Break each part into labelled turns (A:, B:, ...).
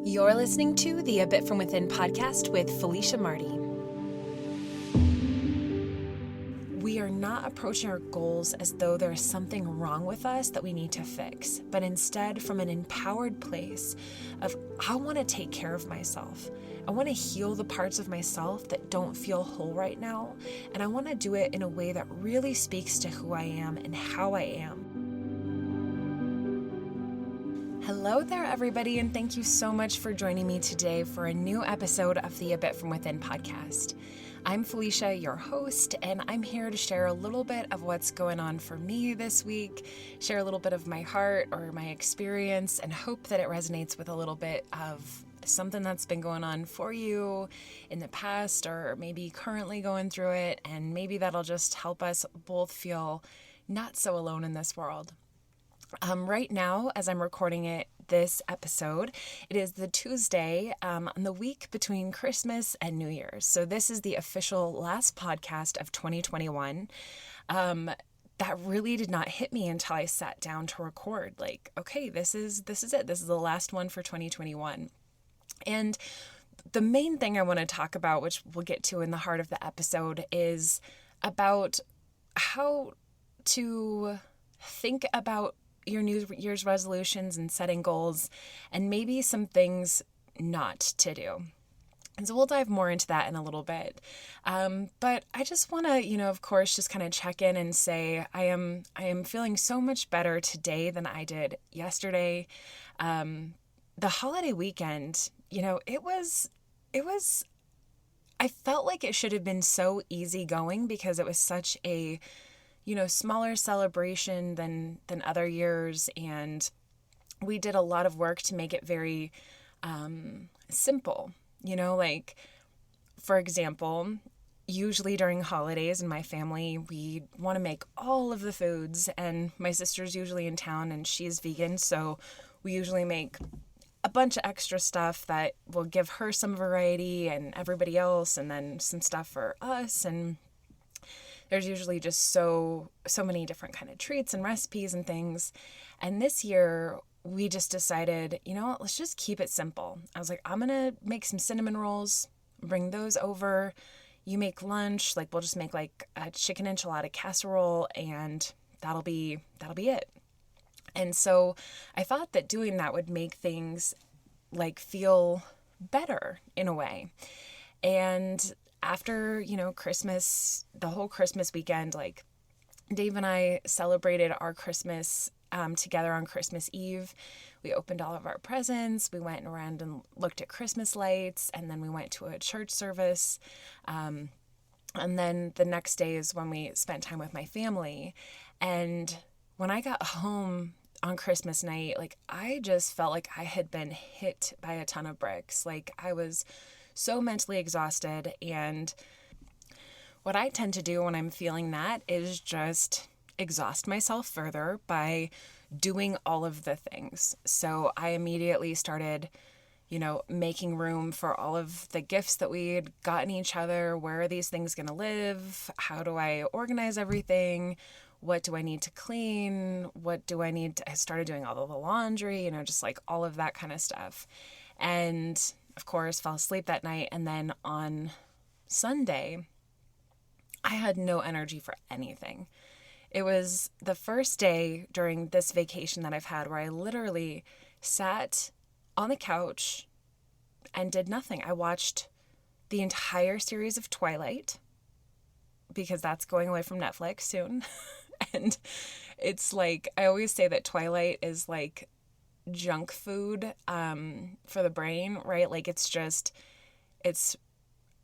A: You're listening to the A Bit From Within podcast with Felicia Marty. We are not approaching our goals as though there is something wrong with us that we need to fix, but instead from an empowered place of, I want to take care of myself. I want to heal the parts of myself that don't feel whole right now, and I want to do it in a way that really speaks to who I am and how I am. Hello there, everybody, and thank you so much for joining me today for a new episode of the A Bit From Within podcast. I'm Felicia, your host, and I'm here to share a little bit of what's going on for me this week, share a little bit of my heart or my experience, and hope that it resonates with a little bit of something that's been going on for you in the past or maybe currently going through it, and maybe that'll just help us both feel not so alone in this world. Right now, as I'm recording this episode, it is the Tuesday on the week between Christmas and New Year's. So this is the official last podcast of 2021. That really did not hit me until I sat down to record. Like, okay, this is it. This is the last one for 2021. And the main thing I want to talk about, which we'll get to in the heart of the episode, is about how to think about your New Year's resolutions and setting goals, and maybe some things not to do. And so we'll dive more into that in a little bit. But I just want to, of course, just kind of check in and say I am feeling so much better today than I did yesterday. The holiday weekend, it was, I felt like it should have been so easygoing because it was such a smaller celebration than other years. And we did a lot of work to make it very simple, like, for example, usually during holidays in my family, we want to make all of the foods, and my sister's usually in town and she's vegan. So we usually make a bunch of extra stuff that will give her some variety and everybody else, and then some stuff for us. And there's usually just so many different kind of treats and recipes and things. And this year we just decided, let's just keep it simple. I was like, I'm going to make some cinnamon rolls, bring those over. You make lunch, like we'll just make like a chicken enchilada casserole, and that'll be it. And so I thought that doing that would make things like feel better in a way. And after, Christmas, the whole Christmas weekend, like Dave and I celebrated our Christmas together on Christmas Eve. We opened all of our presents. We went around and looked at Christmas lights, and then we went to a church service. And then the next day is when we spent time with my family. And when I got home on Christmas night, like I just felt like I had been hit by a ton of bricks. Like I was so mentally exhausted, and what I tend to do when I'm feeling that is just exhaust myself further by doing all of the things. So I immediately started, making room for all of the gifts that we had gotten each other. Where are these things going to live? How do I organize everything? What do I need to clean? What do I need to, I started doing all of the laundry, just like all of that kind of stuff. And of course, fell asleep that night. And then on Sunday, I had no energy for anything. It was the first day during this vacation that I've had where I literally sat on the couch and did nothing. I watched the entire series of Twilight because that's going away from Netflix soon. And it's like, I always say that Twilight is like junk food for the brain, right? Like it's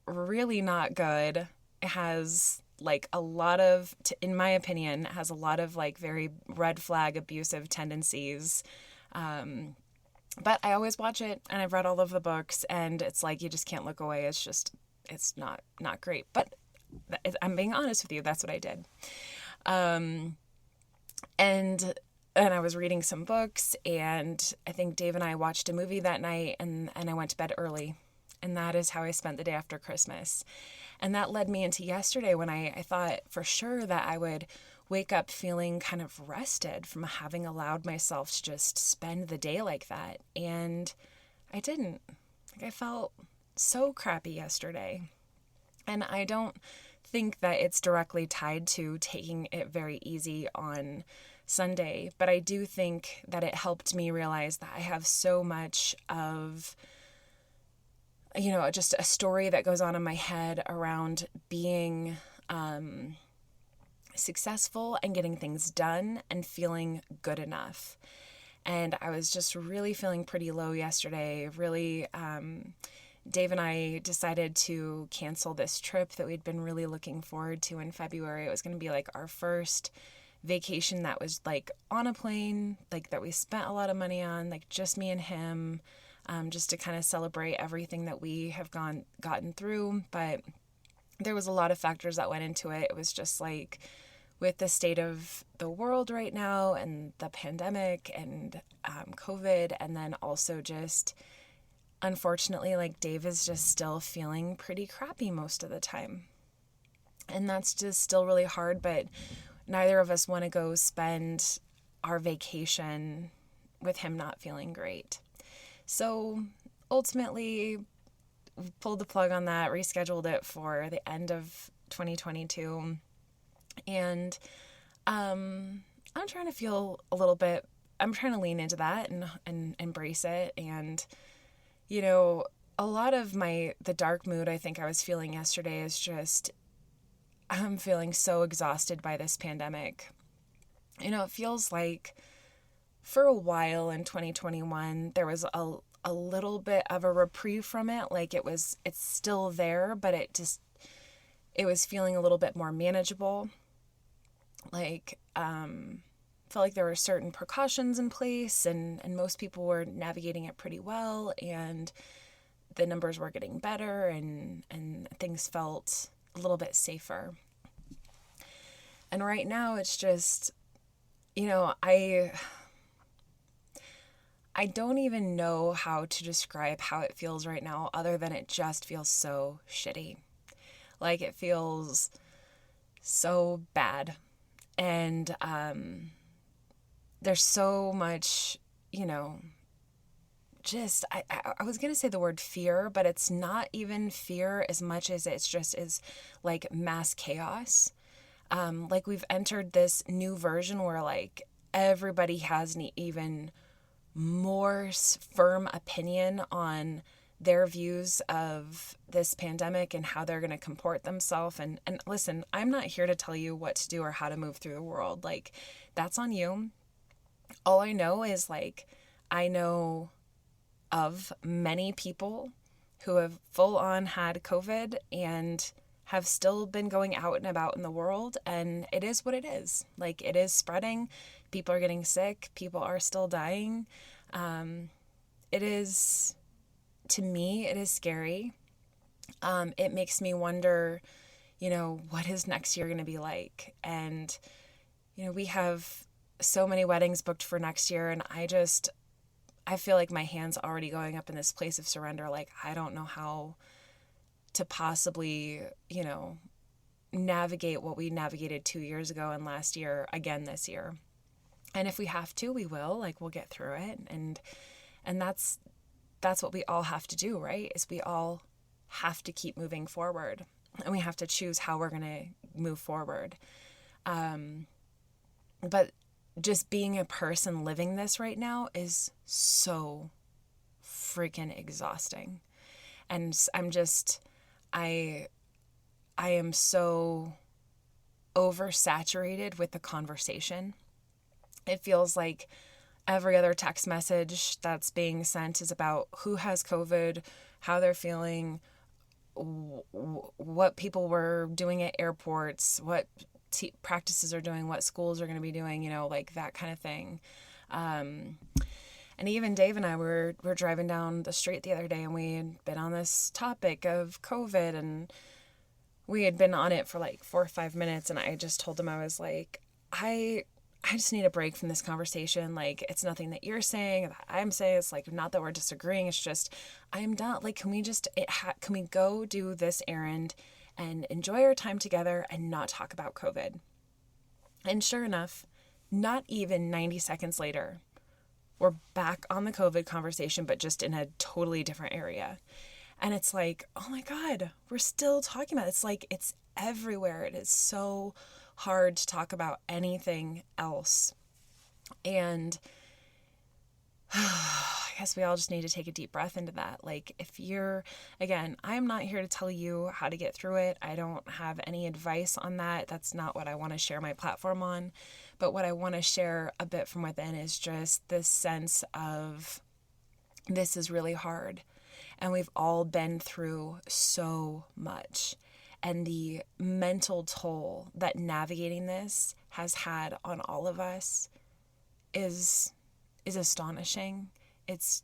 A: really not good. It has like a lot of, in my opinion, it has a lot of like very red flag abusive tendencies. But I always watch it, and I've read all of the books, and it's like you just can't look away. It's not great. But I'm being honest with you, that's what I did. And I was reading some books, and I think Dave and I watched a movie that night, and I went to bed early. And that is how I spent the day after Christmas. And that led me into yesterday when I thought for sure that I would wake up feeling kind of rested from having allowed myself to just spend the day like that. And I didn't. Like, I felt so crappy yesterday. And I don't think that it's directly tied to taking it very easy on Sunday, but I do think that it helped me realize that I have so much of, just a story that goes on in my head around being successful and getting things done and feeling good enough. And I was just really feeling pretty low yesterday. Really, Dave and I decided to cancel this trip that we'd been really looking forward to in February. It was going to be like our first vacation that was like on a plane, like that we spent a lot of money on, like just me and him, just to kind of celebrate everything that we have gotten through. But there was a lot of factors that went into it. It was just like, with the state of the world right now and the pandemic and COVID, and then also just, unfortunately, like Dave is just still feeling pretty crappy most of the time. And that's just still really hard, but neither of us want to go spend our vacation with him not feeling great. So ultimately, we pulled the plug on that, rescheduled it for the end of 2022. And I'm trying to feel a little bit, I'm trying to lean into that and embrace it. And, a lot of the dark mood I think I was feeling yesterday is just, I'm feeling so exhausted by this pandemic. It feels like for a while in 2021, there was a little bit of a reprieve from it. Like it's still there, but it was feeling a little bit more manageable. Like, felt like there were certain precautions in place and most people were navigating it pretty well, and the numbers were getting better and things felt a little bit safer. And right now it's just, I don't even know how to describe how it feels right now other than it just feels so shitty. Like it feels so bad. And there's so much, just, I was going to say the word fear, but it's not even fear as much as it's just is like mass chaos. Like we've entered this new version where like everybody has an even more firm opinion on their views of this pandemic and how they're going to comport themselves. And listen, I'm not here to tell you what to do or how to move through the world. Like, that's on you. All I know is, like, I know of many people who have full on had COVID and have still been going out and about in the world. And it is what it is. Like, it is spreading. People are getting sick. People are still dying. It is... To me, it is scary. It makes me wonder, what is next year going to be like? And, we have so many weddings booked for next year. And I feel like my hand's already going up in this place of surrender. Like, I don't know how to possibly, navigate what we navigated 2 years ago and last year again this year. And if we have to, we will. Like, we'll get through it. And that's what we all have to do, right? Is we all have to keep moving forward, and we have to choose how we're going to move forward. But just being a person living this right now is so freaking exhausting. And I am so oversaturated with the conversation. It feels like every other text message that's being sent is about who has COVID, how they're feeling, what people were doing at airports, what practices are doing, what schools are going to be doing, like that kind of thing. And even Dave and I were driving down the street the other day, and we had been on this topic of COVID, and we had been on it for like 4 or 5 minutes. And I just told him, I was like, I just need a break from this conversation. Like, it's nothing that you're saying, that I'm saying. It's like, not that we're disagreeing. It's just, I am done. Like, can we go do this errand and enjoy our time together and not talk about COVID? And sure enough, not even 90 seconds later, we're back on the COVID conversation, but just in a totally different area. And it's like, oh my God, we're still talking about it. It's like it's everywhere. It is so hard to talk about anything else. And I guess we all just need to take a deep breath into that. Like, if you're, again, I'm not here to tell you how to get through it. I don't have any advice on that. That's not what I want to share my platform on. But what I want to share a bit from within is just this sense of this is really hard. And we've all been through so much. And the mental toll that navigating this has had on all of us is astonishing. It's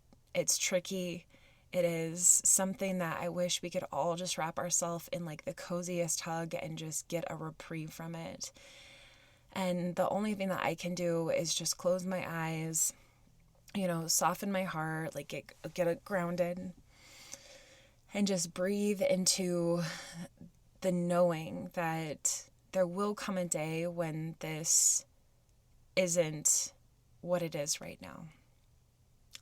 A: tricky. It is something that I wish we could all just wrap ourselves in like the coziest hug and just get a reprieve from it. And the only thing that I can do is just close my eyes, soften my heart, like get it grounded, and just breathe into the knowing that there will come a day when this isn't what it is right now.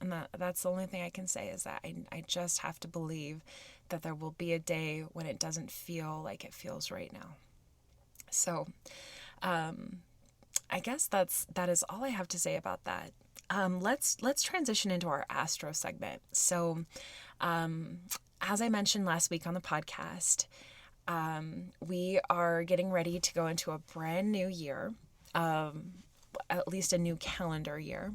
A: And that's the only thing I can say is that I just have to believe that there will be a day when it doesn't feel like it feels right now. So I guess that is all I have to say about that. Let's transition into our astro segment. So as I mentioned last week on the podcast, we are getting ready to go into a brand new year, at least a new calendar year.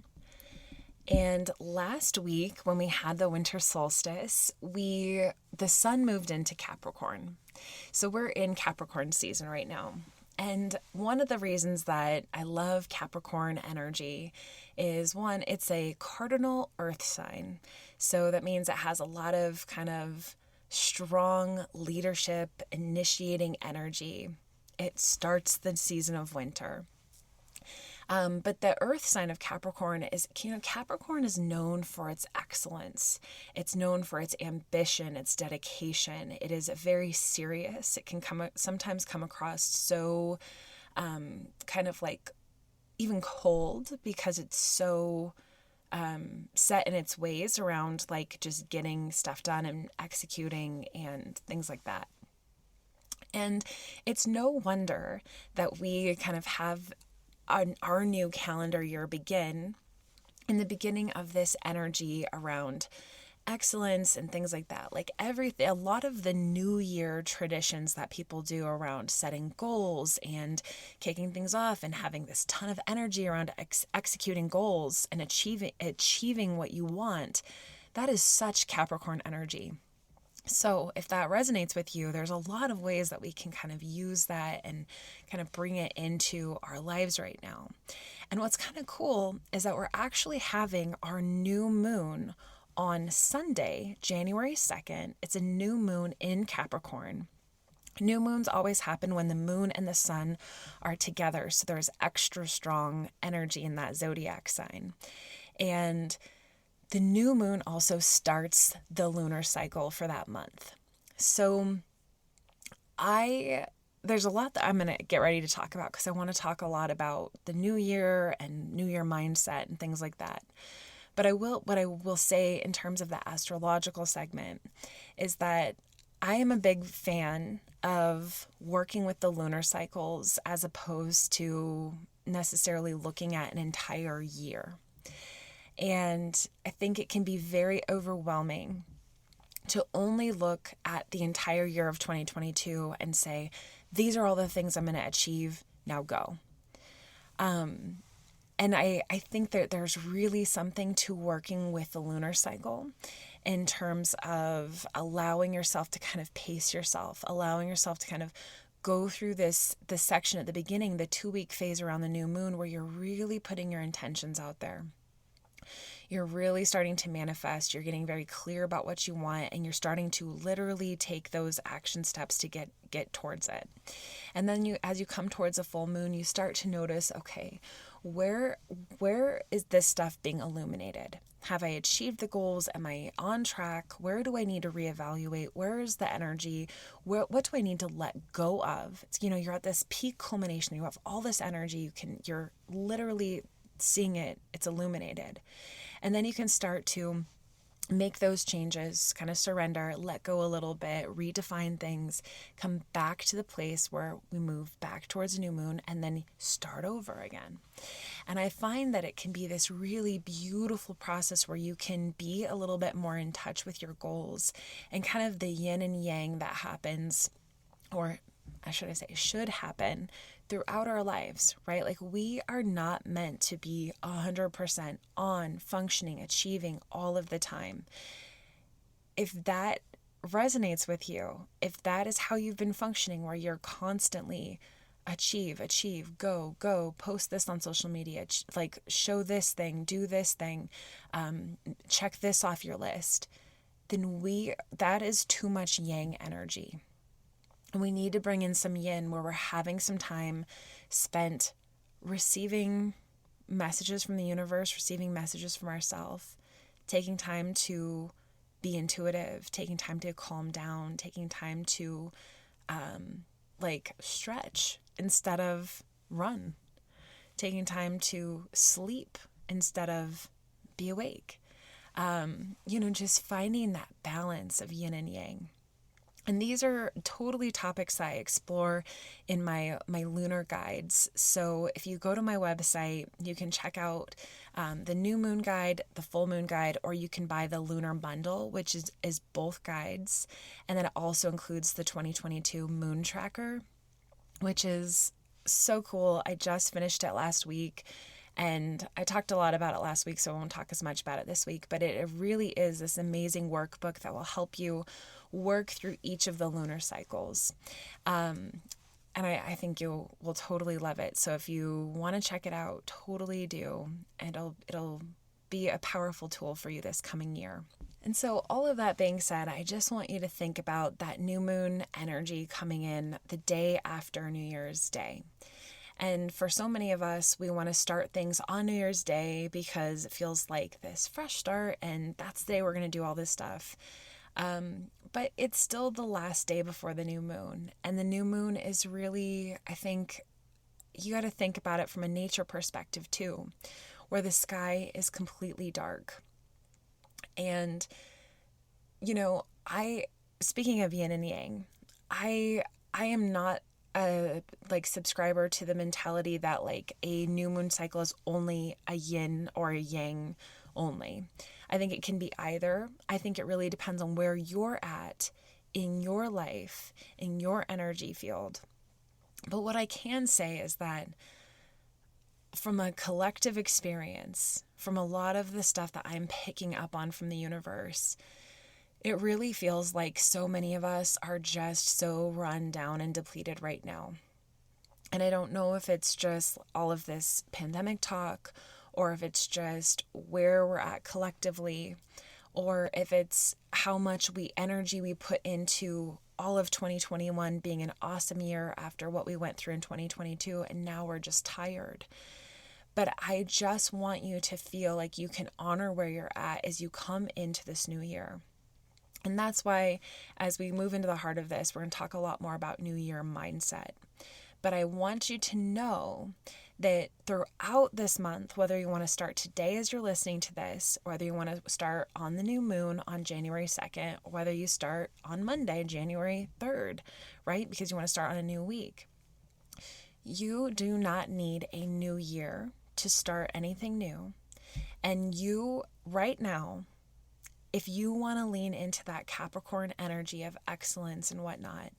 A: And last week when we had the winter solstice, the sun moved into Capricorn. So we're in Capricorn season right now. And one of the reasons that I love Capricorn energy is, one, it's a cardinal earth sign. So that means it has a lot of kind of strong leadership, initiating energy. It starts the season of winter. But the earth sign of Capricorn is, Capricorn is known for its excellence. It's known for its ambition, its dedication. It is very serious. It can sometimes come across so kind of like even cold because it's so set in its ways around like just getting stuff done and executing and things like that. And it's no wonder that we kind of have our new calendar year begin in the beginning of this energy around excellence and things like that. Like a lot of the new year traditions that people do around setting goals and kicking things off and having this ton of energy around executing goals and achieving what you want, that is such Capricorn energy. So if that resonates with you, there's a lot of ways that we can kind of use that and kind of bring it into our lives right now. And what's kind of cool is that we're actually having our new moon on Sunday, January 2nd. It's a new moon in Capricorn. New moons always happen when the moon and the sun are together. So there's extra strong energy in that zodiac sign. And the new moon also starts the lunar cycle for that month. So there's a lot that I'm going to get ready to talk about because I want to talk a lot about the new year and new year mindset and things like that. But what I will say in terms of the astrological segment is that I am a big fan of working with the lunar cycles as opposed to necessarily looking at an entire year. And I think it can be very overwhelming to only look at the entire year of 2022 and say, these are all the things I'm going to achieve, now go. And I think that there's really something to working with the lunar cycle in terms of allowing yourself to kind of pace yourself, allowing yourself to kind of go through this section at the beginning, the 2-week phase around the new moon, where you're really putting your intentions out there. You're really starting to manifest. You're getting very clear about what you want, and you're starting to literally take those action steps to get towards it. And then as you come towards a full moon, you start to notice, okay, where is this stuff being illuminated? Have I achieved the goals? Am I on track? Where do I need to reevaluate? Where is the energy? What do I need to let go of? It's, you're at this peak culmination. You have all this energy. You're literally seeing it's illuminated. And then you can start to make those changes, kind of surrender, let go a little bit, redefine things, come back to the place where we move back towards a new moon, and then start over again. And I find that it can be this really beautiful process where you can be a little bit more in touch with your goals and kind of the yin and yang that happens, or should happen throughout our lives, right? Like, we are not meant to be 100% on, functioning, achieving all of the time. If that resonates with you, if that is how you've been functioning, where you're constantly achieve, go, post this on social media, like show this thing, do this thing, check this off your list, then that is too much yang energy. And we need to bring in some yin, where we're having some time spent receiving messages from the universe, receiving messages from ourselves, taking time to be intuitive, taking time to calm down, taking time to stretch instead of run, taking time to sleep instead of be awake. Just finding that balance of yin and yang. And these are totally topics I explore in my lunar guides. So if you go to my website, you can check out the new moon guide, the full moon guide, or you can buy the lunar bundle, which is both guides. And then it also includes the 2022 moon tracker, which is so cool. I just finished it last week. And I talked a lot about it last week, so I won't talk as much about it this week. But it really is this amazing workbook that will help you work through each of the lunar cycles. And I think you will totally love it. So if you want to check it out, totally do. And it'll be a powerful tool for you this coming year. And so all of that being said, I just want you to think about that new moon energy coming in the day after New Year's Day. And for so many of us, we want to start things on New Year's Day because it feels like this fresh start, and that's the day we're going to do all this stuff. But it's still the last day before the new moon. And the new moon is really, I think, you got to think about it from a nature perspective too, where the sky is completely dark. And, speaking of yin and yang, I am not a subscriber to the mentality that a new moon cycle is only a yin or a yang only. I think it can be either. I think it really depends on where you're at in your life, in your energy field. But what I can say is that from a collective experience, from a lot of the stuff that I'm picking up on from the universe, it really feels like so many of us are just so run down and depleted right now. And I don't know if it's just all of this pandemic talk, or if it's just where we're at collectively, or if it's how much energy we put into all of 2021 being an awesome year after what we went through in 2022, and now we're just tired. But I just want you to feel like you can honor where you're at as you come into this new year. And that's why, as we move into the heart of this, we're going to talk a lot more about New Year mindset. But I want you to know that throughout this month, whether you want to start today as you're listening to this, or whether you want to start on the new moon on January 2nd, or whether you start on Monday, January 3rd, right? Because you want to start on a new week. You do not need a new year to start anything new. And you, right now, if you want to lean into that Capricorn energy of excellence and whatnot,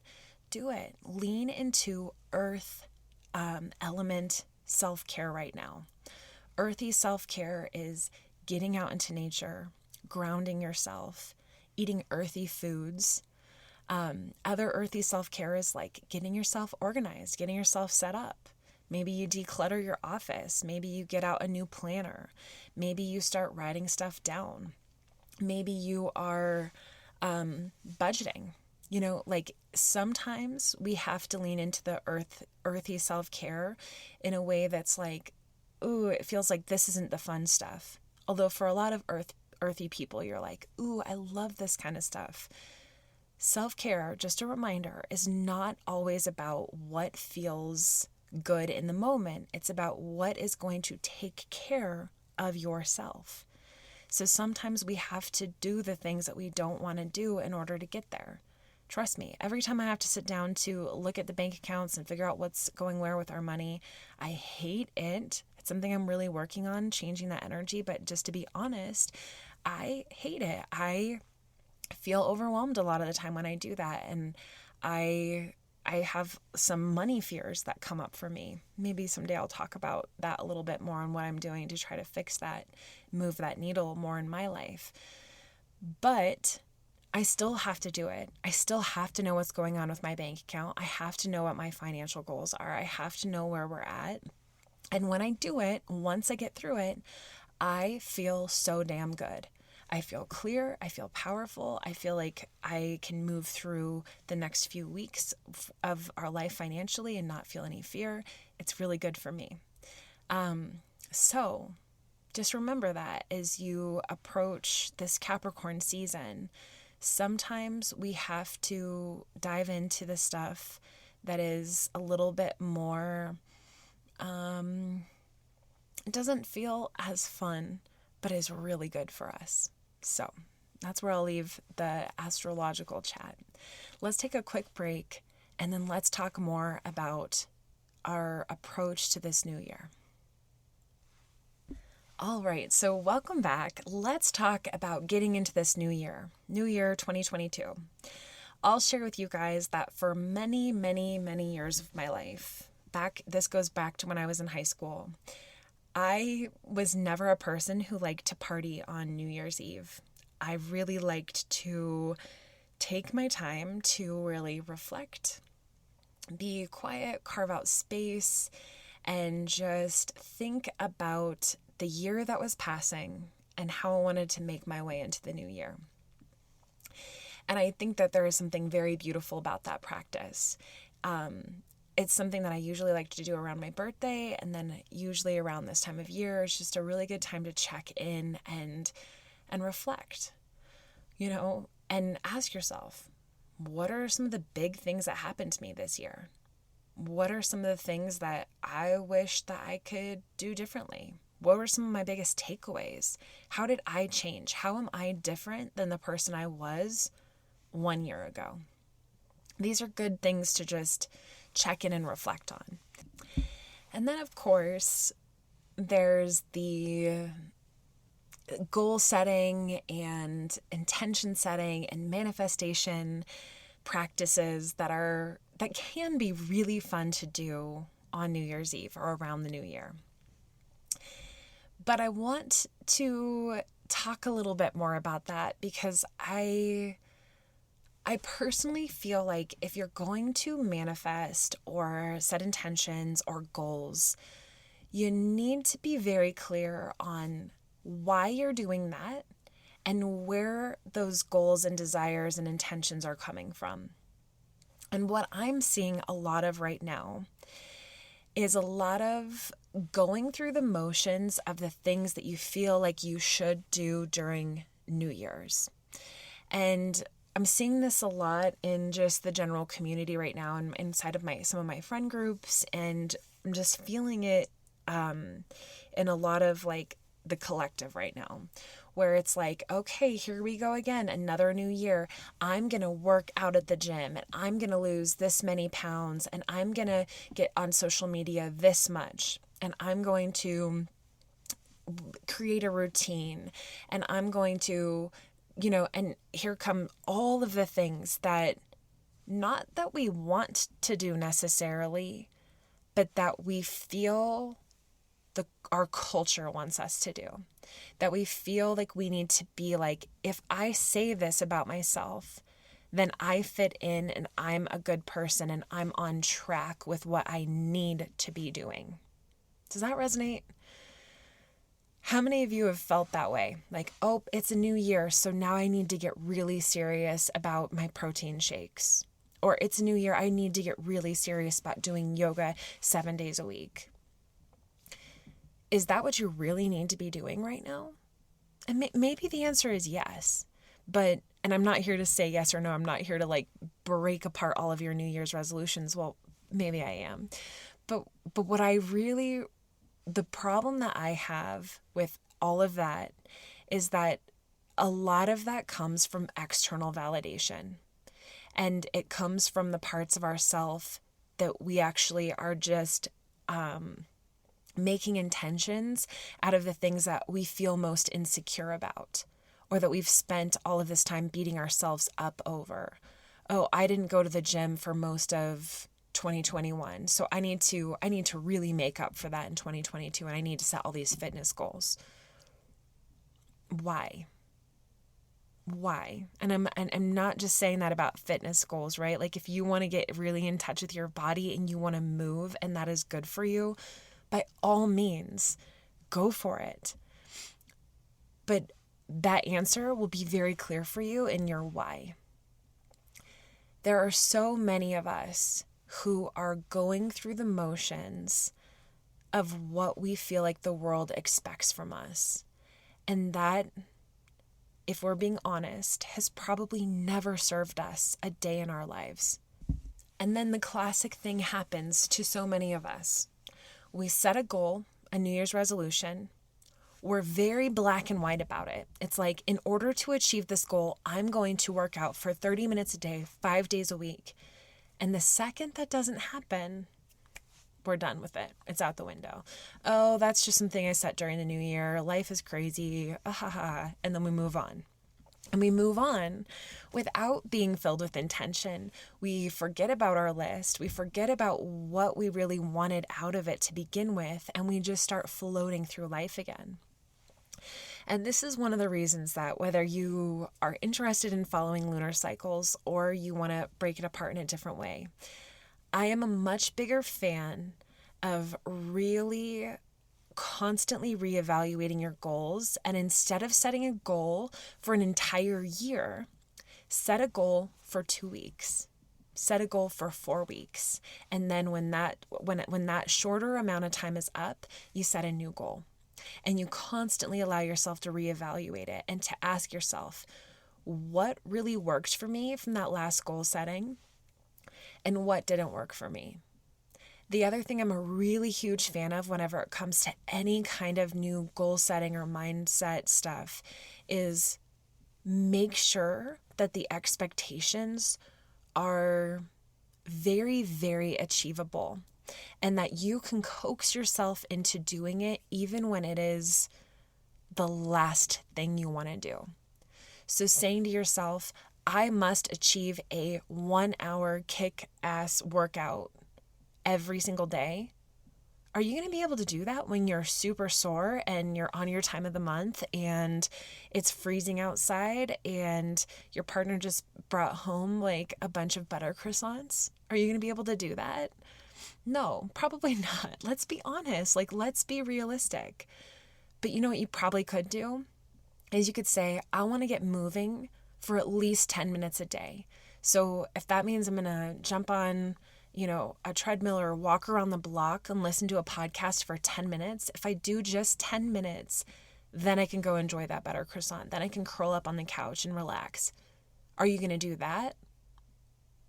A: do it. Lean into earth element self-care right now. Earthy self-care is getting out into nature, grounding yourself, eating earthy foods. Other earthy self-care is like getting yourself organized, getting yourself set up. Maybe you declutter your office. Maybe you get out a new planner. Maybe you start writing stuff down. Maybe you are budgeting. Sometimes we have to lean into the earthy self-care in a way that's ooh, it feels like this isn't the fun stuff. Although for a lot of earthy people, you're like, ooh, I love this kind of stuff. Self-care, just a reminder, is not always about what feels good in the moment. It's about what is going to take care of yourself. So sometimes we have to do the things that we don't want to do in order to get there. Trust me, every time I have to sit down to look at the bank accounts and figure out what's going where with our money, I hate it. It's something I'm really working on, changing that energy. But just to be honest, I hate it. I feel overwhelmed a lot of the time when I do that. And I have some money fears that come up for me. Maybe someday I'll talk about that a little bit more on what I'm doing to try to fix that, move that needle more in my life. But I still have to do it. I still have to know what's going on with my bank account. I have to know what my financial goals are. I have to know where we're at. And when I do it, once I get through it, I feel so damn good. I feel clear. I feel powerful. I feel like I can move through the next few weeks of our life financially and not feel any fear. It's really good for me. So just remember that as you approach this Capricorn season, sometimes we have to dive into the stuff that is a little bit more, it doesn't feel as fun, but is really good for us. So that's where I'll leave the astrological chat. Let's take a quick break and then let's talk more about our approach to this new year. All right, so welcome back. Let's talk about getting into this new year 2022. I'll share with you guys that for many, many, many years of my life, this goes back to when I was in high school, I was never a person who liked to party on New Year's Eve. I really liked to take my time to really reflect, be quiet, carve out space, and just think about the year that was passing and how I wanted to make my way into the new year. And I think that there is something very beautiful about that practice. It's something that I usually like to do around my birthday, and then usually around this time of year. It's just a really good time to check in and reflect, and ask yourself, what are some of the big things that happened to me this year? What are some of the things that I wish that I could do differently? What were some of my biggest takeaways? How did I change? How am I different than the person I was 1 year ago? These are good things to just check in and reflect on. And then, of course, there's the goal setting and intention setting and manifestation practices that can be really fun to do on New Year's Eve or around the new year. But I want to talk a little bit more about that because I personally feel like if you're going to manifest or set intentions or goals, you need to be very clear on why you're doing that and where those goals and desires and intentions are coming from. And what I'm seeing a lot of right now is a lot of going through the motions of the things that you feel like you should do during New Year's. And I'm seeing this a lot in just the general community right now and inside of some of my friend groups, and I'm just feeling it in a lot of like the collective right now, where it's like, okay, here we go again, another new year. I'm going to work out at the gym and I'm going to lose this many pounds and I'm going to get on social media this much and I'm going to create a routine and I'm going to, and here come all of the things that not that we want to do necessarily, but that we feel our culture wants us to do, that we feel like we need to be like, if I say this about myself, then I fit in and I'm a good person and I'm on track with what I need to be doing. Does that resonate? How many of you have felt that way? Like, oh, it's a new year, so now I need to get really serious about my protein shakes. Or it's a new year, I need to get really serious about doing yoga 7 days a week. Is that what you really need to be doing right now? And maybe the answer is yes. And I'm not here to say yes or no. I'm not here to like break apart all of your New Year's resolutions. Well, maybe I am. But what the problem that I have with all of that is that a lot of that comes from external validation. And it comes from the parts of ourself that we actually are just making intentions out of the things that we feel most insecure about, or that we've spent all of this time beating ourselves up over. Oh, I didn't go to the gym for most of 2021, so I need to really make up for that in 2022, and I need to set all these fitness goals. Why? And I'm not just saying that about fitness goals, right? Like if you want to get really in touch with your body and you want to move and that is good for you, by all means, go for it. But that answer will be very clear for you in your why. There are so many of us who are going through the motions of what we feel like the world expects from us. And that, if we're being honest, has probably never served us a day in our lives. And then the classic thing happens to so many of us. We set a goal, a New Year's resolution. We're very black and white about it. It's like, in order to achieve this goal, I'm going to work out for 30 minutes a day, 5 days a week. And the second that doesn't happen, we're done with it. It's out the window. Oh, that's just something I set during the new year. Life is crazy. And then we move on. And we move on without being filled with intention. We forget about our list. We forget about what we really wanted out of it to begin with. And we just start floating through life again. And this is one of the reasons that whether you are interested in following lunar cycles or you want to break it apart in a different way, I am a much bigger fan of really constantly reevaluating your goals. And instead of setting a goal for an entire year, set a goal for 2 weeks. Set a goal for 4 weeks. And then when that shorter amount of time is up, you set a new goal. And you constantly allow yourself to reevaluate it and to ask yourself, what really worked for me from that last goal setting and what didn't work for me? The other thing I'm a really huge fan of whenever it comes to any kind of new goal setting or mindset stuff is make sure that the expectations are very, very achievable and that you can coax yourself into doing it even when it is the last thing you want to do. So saying to yourself, I must achieve a 1-hour kick-ass workout every single day. Are you going to be able to do that when you're super sore and you're on your time of the month and it's freezing outside and your partner just brought home like a bunch of butter croissants? Are you going to be able to do that? No, probably not. Let's be honest. Let's be realistic. But you know what you probably could do is you could say, I want to get moving for at least 10 minutes a day. So if that means I'm going to jump on a treadmill or walk around the block and listen to a podcast for 10 minutes, if I do just 10 minutes, then I can go enjoy that butter croissant. Then I can curl up on the couch and relax. Are you going to do that?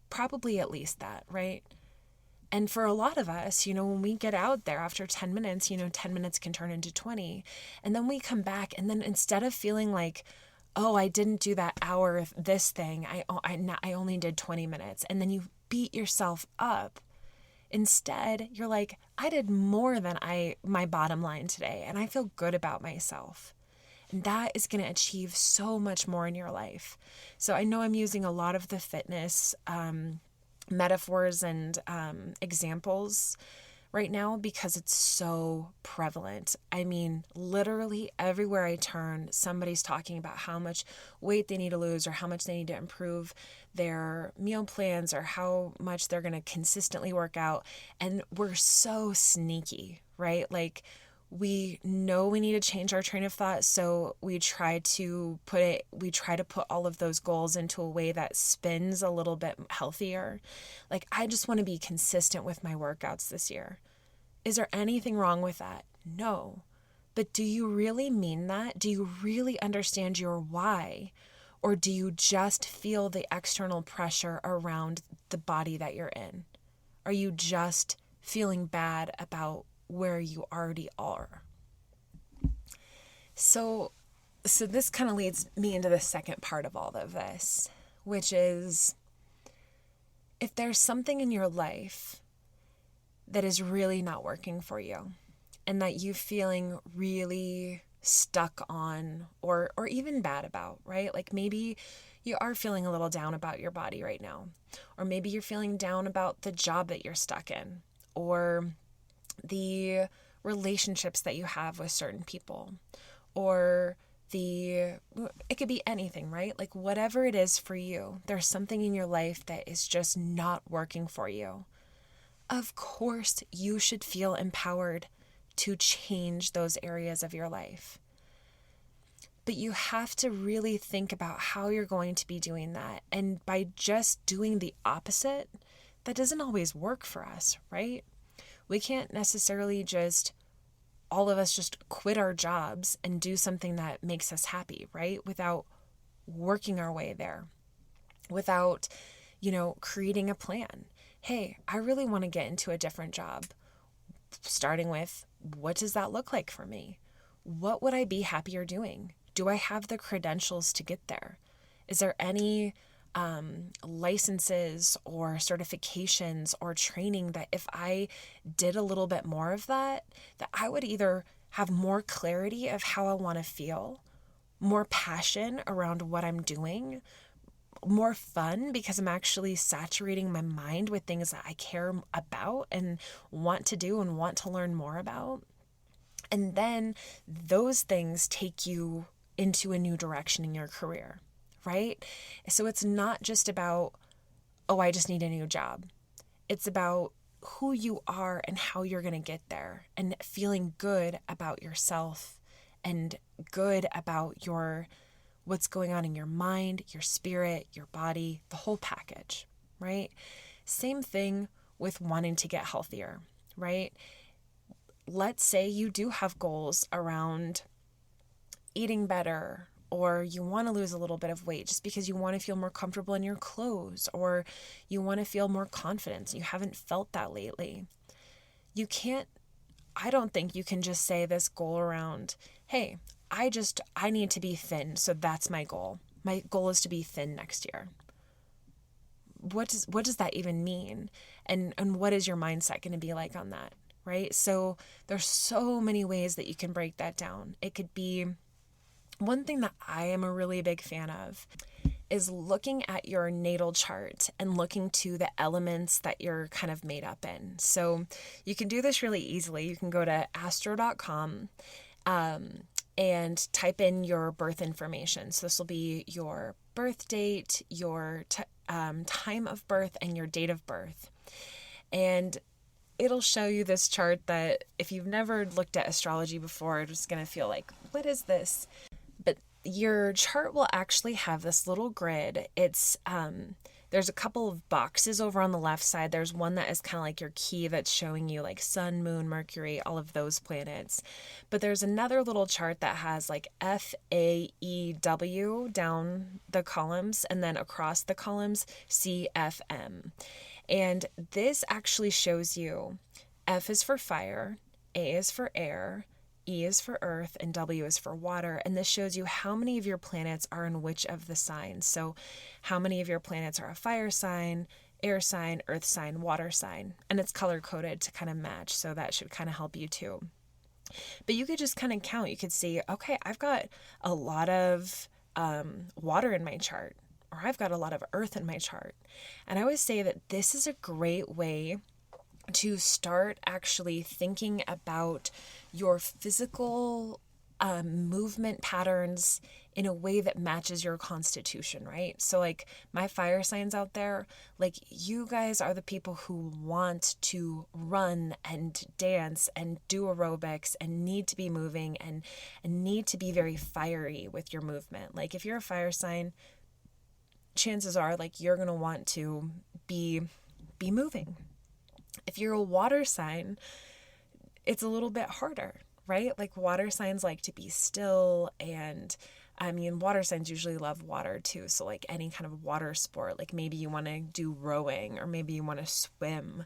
A: Probably at least that, right? And for a lot of us, when we get out there after 10 minutes, 10 minutes can turn into 20. And then we come back and then instead of feeling like, oh, I didn't do that hour of this thing, I only did 20 minutes. And then you beat yourself up. Instead, you're like, I did more than my bottom line today, and I feel good about myself. And that is going to achieve so much more in your life. So I know I'm using a lot of the fitness metaphors and examples right now because it's so prevalent. I mean, literally everywhere I turn, somebody's talking about how much weight they need to lose or how much they need to improve their meal plans or how much they're going to consistently work out. And we're so sneaky, right? Like, we know we need to change our train of thought, so we try to put all of those goals into a way that spins a little bit healthier. Like, I just want to be consistent with my workouts this year. Is there anything wrong with that? No. But do you really mean that? Do you really understand your why? Or do you just feel the external pressure around the body that you're in? Are you just feeling bad about where you already are. So this kind of leads me into the second part of all of this, which is if there's something in your life that is really not working for you and that you feeling really stuck on or even bad about, right? Like maybe you are feeling a little down about your body right now, or maybe you're feeling down about the job that you're stuck in, or the relationships that you have with certain people, or it could be anything, right? Like whatever it is for you, there's something in your life that is just not working for you. Of course, you should feel empowered to change those areas of your life. But you have to really think about how you're going to be doing that. And by just doing the opposite, that doesn't always work for us, right? We can't necessarily all of us just quit our jobs and do something that makes us happy, right? Without working our way there, without, creating a plan. Hey, I really want to get into a different job. Starting with, what does that look like for me? What would I be happier doing? Do I have the credentials to get there? Is there any licenses or certifications or training that if I did a little bit more of that I would either have more clarity of how I want to feel, more passion around what I'm doing, more fun because I'm actually saturating my mind with things that I care about and want to do and want to learn more about. And then those things take you into a new direction in your career, right? So it's not just about, I just need a new job. It's about who you are and how you're going to get there and feeling good about yourself and good about what's going on in your mind, your spirit, your body, the whole package, right? Same thing with wanting to get healthier, right? Let's say you do have goals around eating better, or you want to lose a little bit of weight just because you want to feel more comfortable in your clothes, or you want to feel more confidence. You haven't felt that lately. I don't think you can just say this goal around, hey, I need to be thin, so that's my goal. My goal is to be thin next year. What does that even mean? And what is your mindset going to be like on that, right? So there's so many ways that you can break that down. It could be, one thing that I am a really big fan of is looking at your natal chart and looking to the elements that you're kind of made up in. So you can do this really easily. You can go to astro.com and type in your birth information. So this will be your birth date, your time of birth, and your date of birth. And it'll show you this chart that if you've never looked at astrology before, it's just going to feel like, what is this? But your chart will actually have this little grid. It's there's a couple of boxes over on the left side. There's one that is kind of like your key that's showing you like sun, moon, Mercury, all of those planets. But there's another little chart that has like FAEW down the columns, and then across the columns CFM. And this actually shows you F is for fire, A is for air, E is for earth, and W is for water. And this shows you how many of your planets are in which of the signs. So how many of your planets are a fire sign, air sign, earth sign, water sign. And it's color coded to kind of match. So that should kind of help you too. But you could just kind of count. You could see, okay, I've got a lot of water in my chart, or I've got a lot of earth in my chart. And I always say that this is a great way to start actually thinking about your physical movement patterns in a way that matches your constitution, right? So like my fire signs out there, like you guys are the people who want to run and dance and do aerobics and need to be moving and need to be very fiery with your movement. Like if you're a fire sign, chances are like you're going to want to be moving. If you're a water sign, it's a little bit harder, right? Like water signs like to be still, and I mean, water signs usually love water too. So like any kind of water sport, like maybe you want to do rowing or maybe you want to swim.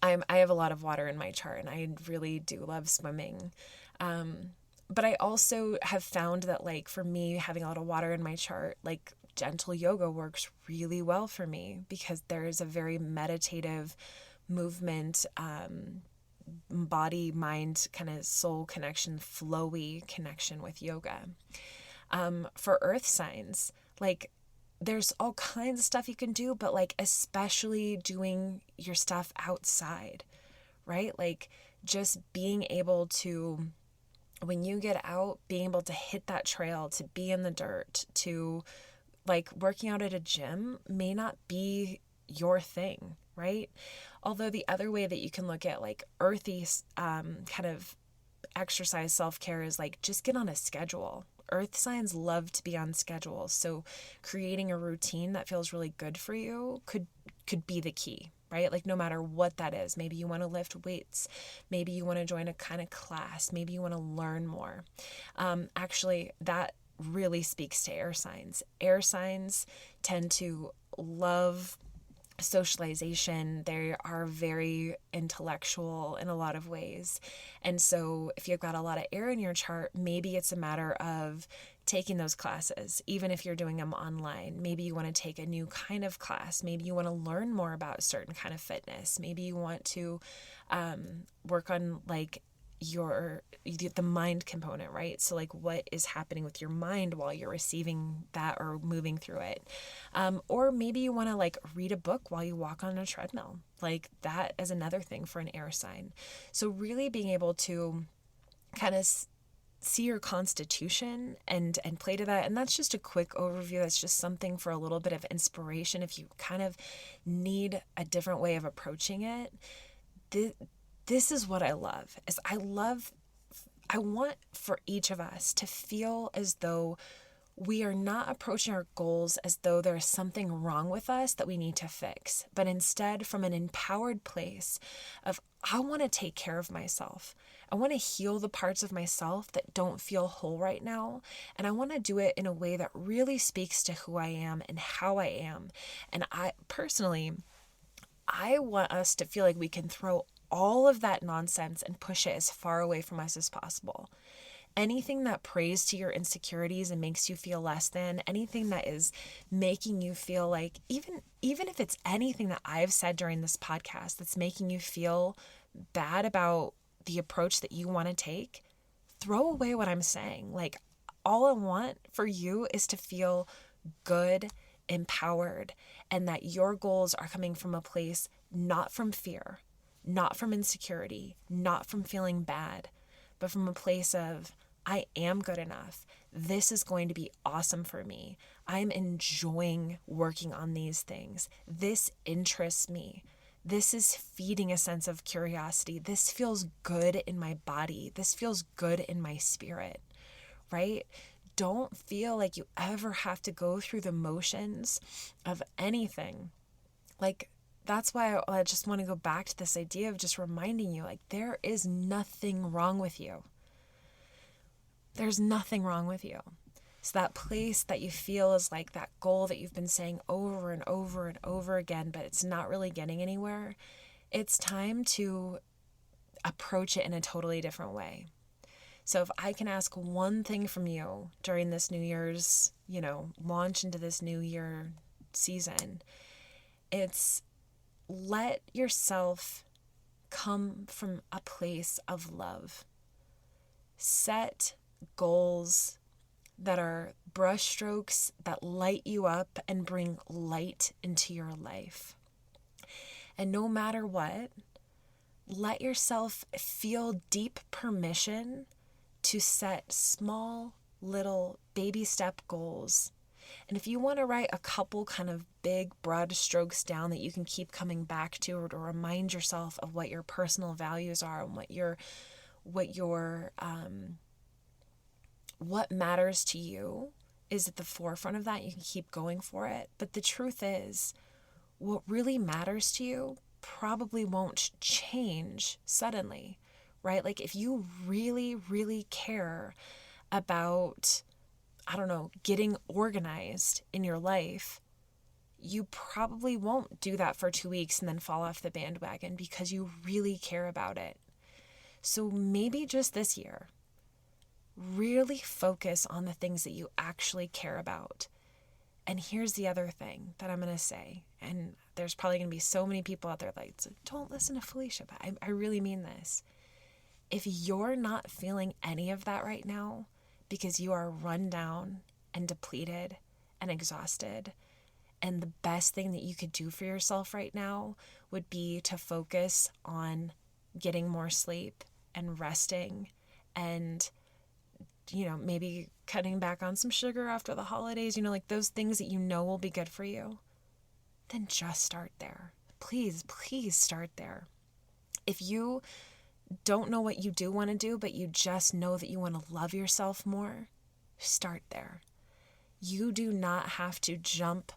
A: I have a lot of water in my chart, and I really do love swimming. But I also have found that, like, for me, having a lot of water in my chart, like, gentle yoga works really well for me because there is a very meditative movement, body, mind, kind of soul connection, flowy connection with yoga. For earth signs, like, there's all kinds of stuff you can do, but, like, especially doing your stuff outside, right? Like, just being able to, when you get out, being able to hit that trail, to be in the dirt, to, like, working out at a gym may not be your thing, right? Although the other way that you can look at, like, earthy kind of exercise self-care is, like, just get on a schedule. Earth signs love to be on schedules. So creating a routine that feels really good for you could be the key, right? Like, no matter what that is. Maybe you want to lift weights. Maybe you want to join a kind of class. Maybe you want to learn more. Actually, that really speaks to air signs. Air signs tend to love socialization. They are very intellectual in a lot of ways. And so if you've got a lot of air in your chart, maybe it's a matter of taking those classes, even if you're doing them online. Maybe you want to take a new kind of class. Maybe you want to learn more about a certain kind of fitness. Maybe you want to work on, like, the mind component, right? So, like, what is happening with your mind while you're receiving that or moving through it? Or maybe you want to, like, read a book while you walk on a treadmill. Like, that is another thing for an air sign. So really being able to kind of see your constitution and play to that. And that's just a quick overview. That's just something for a little bit of inspiration if you kind of need a different way of approaching it. This is what I love, is I want for each of us to feel as though we are not approaching our goals as though there's something wrong with us that we need to fix, but instead from an empowered place of, I want to take care of myself. I want to heal the parts of myself that don't feel whole right now. And I want to do it in a way that really speaks to who I am and how I am. And I want us to feel like we can throw all of that nonsense and push it as far away from us as possible. Anything that prays to your insecurities and makes you feel less than, anything that is making you feel like, even if it's anything that I've said during this podcast that's making you feel bad about the approach that you want to take, throw away what I'm saying. Like, all I want for you is to feel good, empowered, and that your goals are coming from a place not from fear, not from insecurity, not from feeling bad, but from a place of, I am good enough. This is going to be awesome for me. I'm enjoying working on these things. This interests me. This is feeding a sense of curiosity. This feels good in my body. This feels good in my spirit, right? Don't feel like you ever have to go through the motions of anything. Like, that's why I just want to go back to this idea of just reminding you, like, there is nothing wrong with you. There's nothing wrong with you. So that place that you feel is like that goal that you've been saying over and over and over again, but it's not really getting anywhere, it's time to approach it in a totally different way. So if I can ask one thing from you during this New Year's, launch into this New Year season, it's let yourself come from a place of love. Set goals that are brushstrokes that light you up and bring light into your life. And no matter what, let yourself feel deep permission to set small, little baby step goals. And if you want to write a couple kind of big, broad strokes down that you can keep coming back to, or to remind yourself of what your personal values are and what matters to you is at the forefront of that, you can keep going for it. But the truth is, what really matters to you probably won't change suddenly, right? Like, if you really, really care about, getting organized in your life, you probably won't do that for 2 weeks and then fall off the bandwagon because you really care about it. So maybe just this year, really focus on the things that you actually care about. And here's the other thing that I'm going to say, and there's probably going to be so many people out there like, don't listen to Felicia, but I really mean this. If you're not feeling any of that right now because you are run down and depleted and exhausted, and the best thing that you could do for yourself right now would be to focus on getting more sleep and resting and, maybe cutting back on some sugar after the holidays, like those things that will be good for you, then just start there. Please, please start there. If you don't know what you do want to do, but you just know that you want to love yourself more, start there. You do not have to jump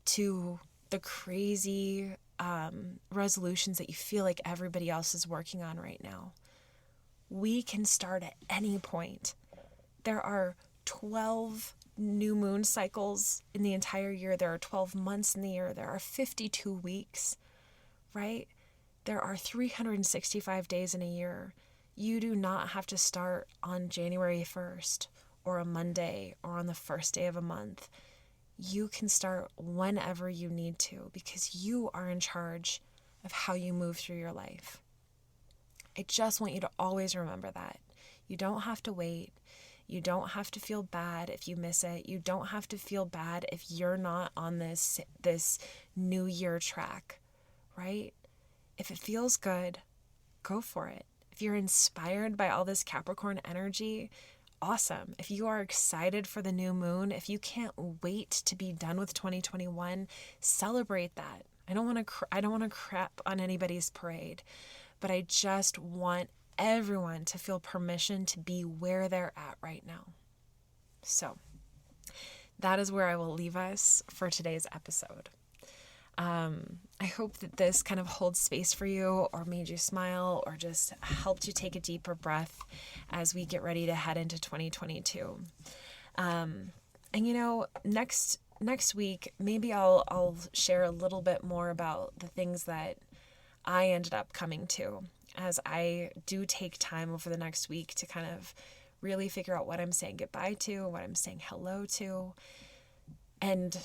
A: to the crazy resolutions that you feel like everybody else is working on right now. We can start at any point. There are 12 new moon cycles in the entire year. There are 12 months in the year. There are 52 weeks, right? There are 365 days in a year. You do not have to start on January 1st or a Monday or on the first day of a month. You can start whenever you need to because you are in charge of how you move through your life. I just want you to always remember that. You don't have to wait. You don't have to feel bad if you miss it. You don't have to feel bad if you're not on this new year track, right? If it feels good, go for it. If you're inspired by all this Capricorn energy, awesome. If you are excited for the new moon, if you can't wait to be done with 2021, celebrate that. I don't want to crap on anybody's parade, but I just want everyone to feel permission to be where they're at right now. So that is where I will leave us for today's episode. I hope that this kind of holds space for you or made you smile or just helped you take a deeper breath as we get ready to head into 2022. And next week, maybe I'll share a little bit more about the things that I ended up coming to as I do take time over the next week to kind of really figure out what I'm saying goodbye to, what I'm saying hello to. And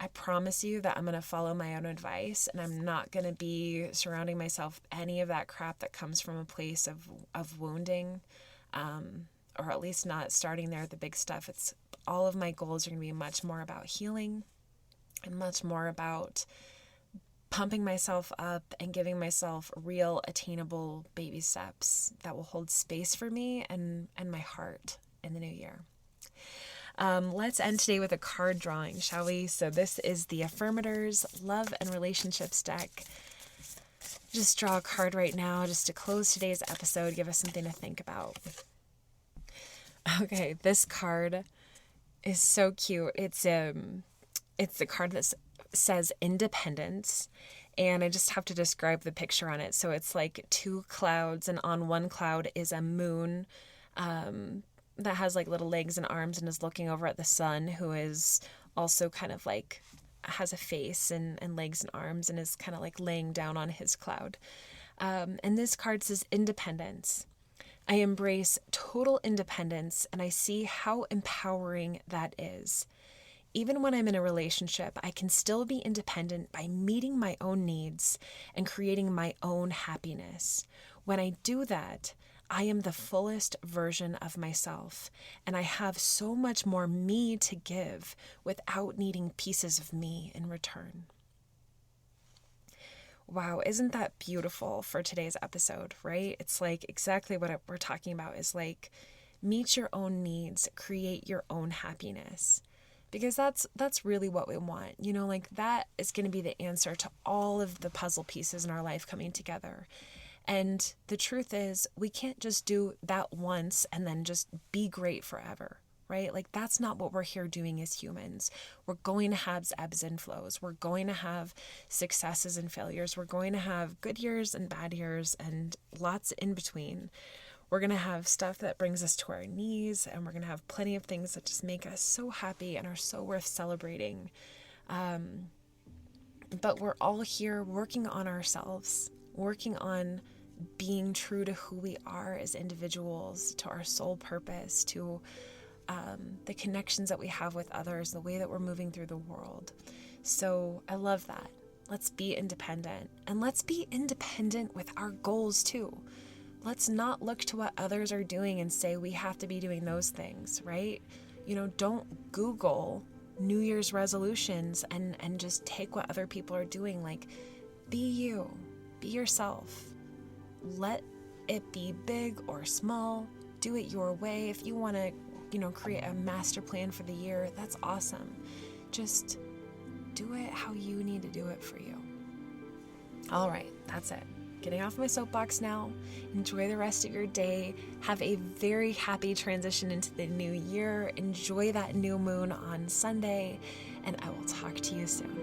A: I promise you that I'm going to follow my own advice and I'm not going to be surrounding myself with any of that crap that comes from a place of wounding, or at least not starting there at the big stuff. It's all of my goals are going to be much more about healing and much more about pumping myself up and giving myself real attainable baby steps that will hold space for me and my heart in the new year. Let's end today with a card drawing, shall we? So this is the Affirmators Love and Relationships deck. Just draw a card right now just to close today's episode, give us something to think about. Okay, this card is so cute. It's the card that says independence, and I just have to describe the picture on it. So it's like two clouds, and on one cloud is a moon that has like little legs and arms and is looking over at the sun, who is also kind of like has a face and legs and arms and is kind of like laying down on his cloud. And this card says independence. I embrace total independence and I see how empowering that is. Even when I'm in a relationship, I can still be independent by meeting my own needs and creating my own happiness. When I do that, I am the fullest version of myself, and I have so much more me to give without needing pieces of me in return. Wow, isn't that beautiful for today's episode, right? It's like exactly what we're talking about is like meet your own needs, create your own happiness. Because that's really what we want. Like that is going to be the answer to all of the puzzle pieces in our life coming together. And the truth is, we can't just do that once and then just be great forever, right? Like that's not what we're here doing as humans. We're going to have ebbs and flows. We're going to have successes and failures. We're going to have good years and bad years and lots in between. We're going to have stuff that brings us to our knees, and we're going to have plenty of things that just make us so happy and are so worth celebrating. But we're all here working on ourselves, working on being true to who we are as individuals, to our soul purpose, to the connections that we have with others, the way that we're moving through the world. So I love that. Let's be independent, and let's be independent with our goals too. Let's not look to what others are doing and say we have to be doing those things, right? Don't Google New Year's resolutions and just take what other people are doing. Like, be you, be yourself. Let it be big or small. Do it your way. If you want to, create a master plan for the year, that's awesome. Just do it how you need to do it for you. All right, that's it. Getting off my soapbox now. Enjoy the rest of your day. Have a very happy transition into the new year. Enjoy that new moon on Sunday, and I will talk to you soon.